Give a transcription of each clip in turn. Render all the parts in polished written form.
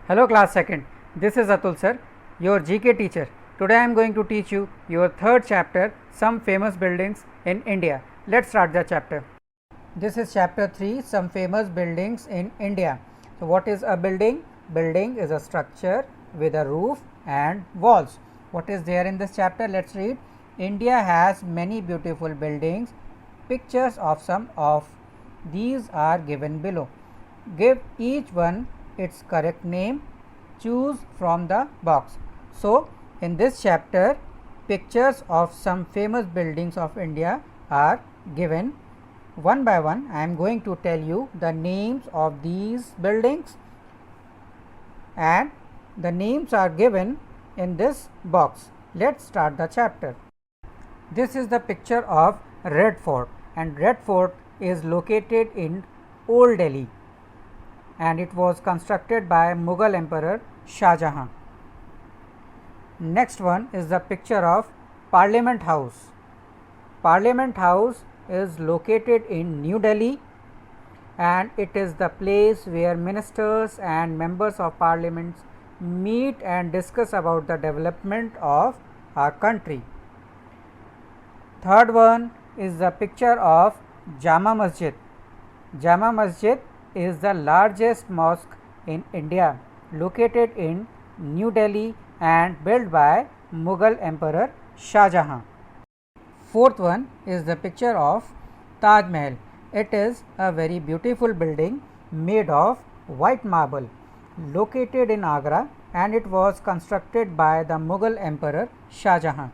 Hello class 2nd, this is Atul sir, your GK teacher. Today I am going to teach you your third chapter, Some Famous Buildings in India. Let's start the chapter. This is chapter 3, Some Famous Buildings in India. So what is a building? Building is a structure with a roof and walls. What is there in this chapter? Let's read. India has many beautiful buildings. Pictures of some of these are given below. Give each one its correct name. Choose from the box. So in this chapter, pictures of some famous buildings of India are given. One by one, I am going to tell you the names of these buildings, and the names are given in this box. Let's start the chapter. This is the picture of Red Fort, and Red Fort is located in Old Delhi, and it was constructed by Mughal Emperor Shah Jahan. Next one is the picture of Parliament House. Parliament House is located in New Delhi, and it is the place where ministers and members of parliament meet and discuss about the development of our country. Third one is the picture of Jama Masjid. Jama Masjid is the largest mosque in India, located in New Delhi and built by Mughal Emperor Shah Jahan. Fourth one is the picture of Taj Mahal. It is a very beautiful building made of white marble, located in Agra, and it was constructed by the Mughal Emperor Shah Jahan.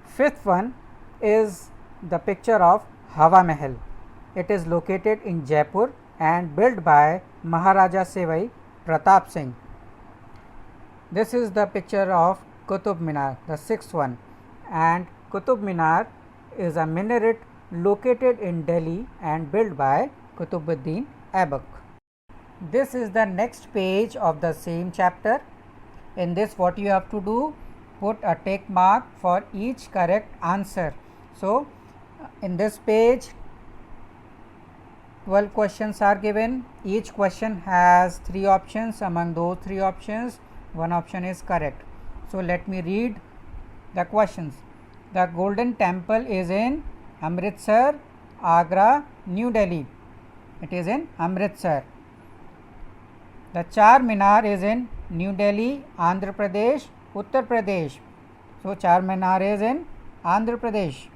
Fifth one is the picture of Hawa Mahal. It is located in Jaipur and built by Maharaja Sewai Pratap Singh. This is the picture of Qutub Minar, the sixth one, and Qutub Minar is a minaret located in Delhi and built by Qutubuddin Aibak. This is the next page of the same chapter. In this, what you have to do, put a tick mark for each correct answer. So in this page, 12 questions are given. Each question has 3 options. Among those 3 options, one option is correct. So let me read the questions. The Golden Temple is in Amritsar, Agra, New Delhi. It is in Amritsar. The Char Minar is in New Delhi, Andhra Pradesh, Uttar Pradesh. So Char Minar is in Andhra Pradesh.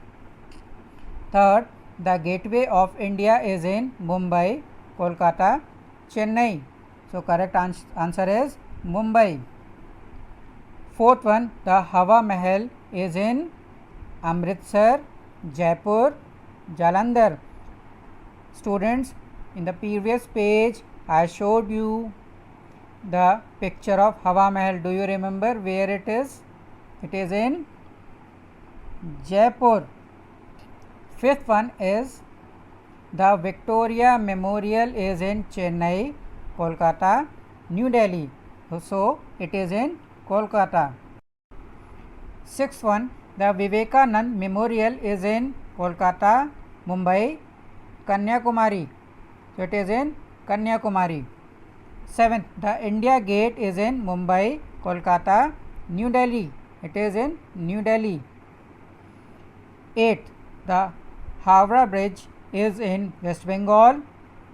Third, the Gateway of India is in Mumbai, Kolkata, Chennai. So correct answer is Mumbai. Fourth one, the Hawa Mahal is in Amritsar, Jaipur, Jalandhar. Students, in the previous page I showed you the picture of Hawa Mahal. Do you remember where it is? It is in Jaipur. Fifth one is the Victoria Memorial is in Chennai, Kolkata, New Delhi. So it is in Kolkata. Sixth one, the Vivekanand Memorial is in Kolkata, Mumbai, Kanyakumari. So it is in Kanyakumari. Seventh, the India Gate is in Mumbai, Kolkata, New Delhi. It is in New Delhi. Eighth, the Howrah Bridge is in West Bengal,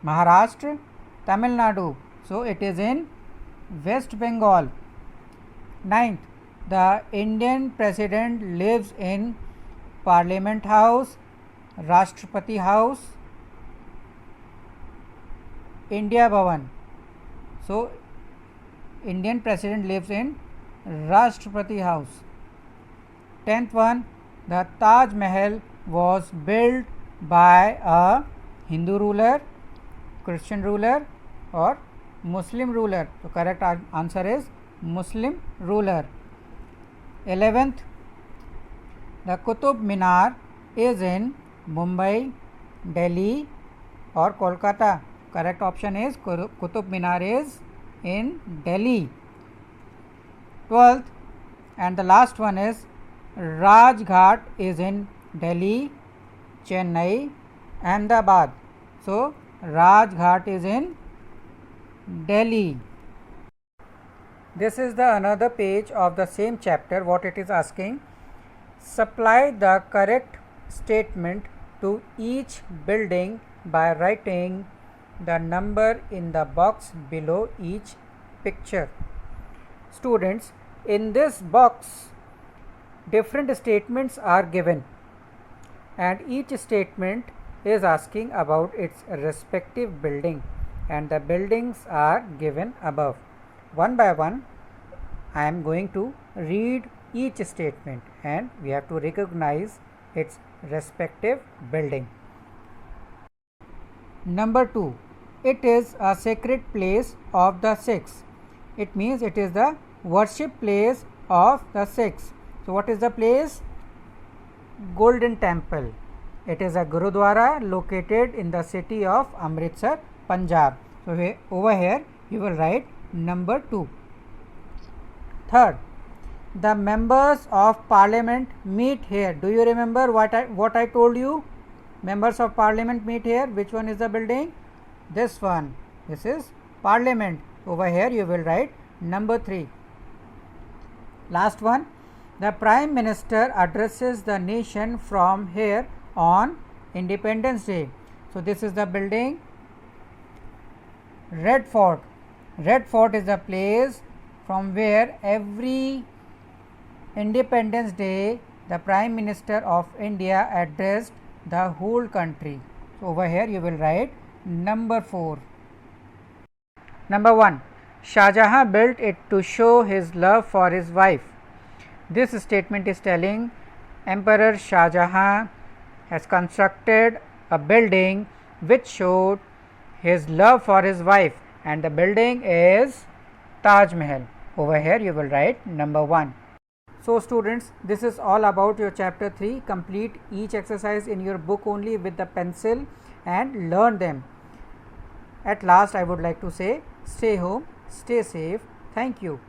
Maharashtra, Tamil Nadu. So it is in West Bengal. Ninth, the Indian President lives in Parliament House, Rashtrapati House, India Bhavan. So Indian President lives in Rashtrapati House. 10th one, the Taj Mahal was built by a Hindu ruler, Christian ruler, or Muslim ruler. So correct answer is Muslim ruler. 11th, the Qutub Minar is in Mumbai, Delhi, or Kolkata. Correct option is Qutub Minar is in Delhi. 12th, and the last one is Rajghat is in Delhi, Chennai, Ahmedabad. So Rajghat is in Delhi. This is the another page of the same chapter. What it is asking, supply the correct statement to each building by writing the number in the box below each picture. Students, in this box different statements are given and each statement is asking about its respective building, and the buildings are given above. One by one I am going to read each statement and we have to recognize its respective building. Number 2, it is a sacred place of the Sikhs. It means it is the worship place of the Sikhs. So what is the place? Golden Temple. It is a Gurudwara located in the city of Amritsar, Punjab. So over here you will write number 2. Third, the members of parliament meet here. Do you remember what I told you? Members of parliament meet here. Which one is the building? This one. This is parliament. Over here you will write number 3. Last one, the prime minister addresses the nation from here on Independence Day. So this is the building Red Fort. Red Fort is the place from where every Independence Day the Prime Minister of India addressed the whole country. So over here you will write number 4. Number 1, Shah Jahan built it to show his love for his wife. This statement is telling Emperor Shah Jahan has constructed a building which showed his love for his wife, and the building is Taj Mahal. Over here you will write number 1. So students, this is all about your chapter 3. Complete each exercise in your book only with the pencil and learn them. At last I would like to say, stay home, stay safe. Thank you.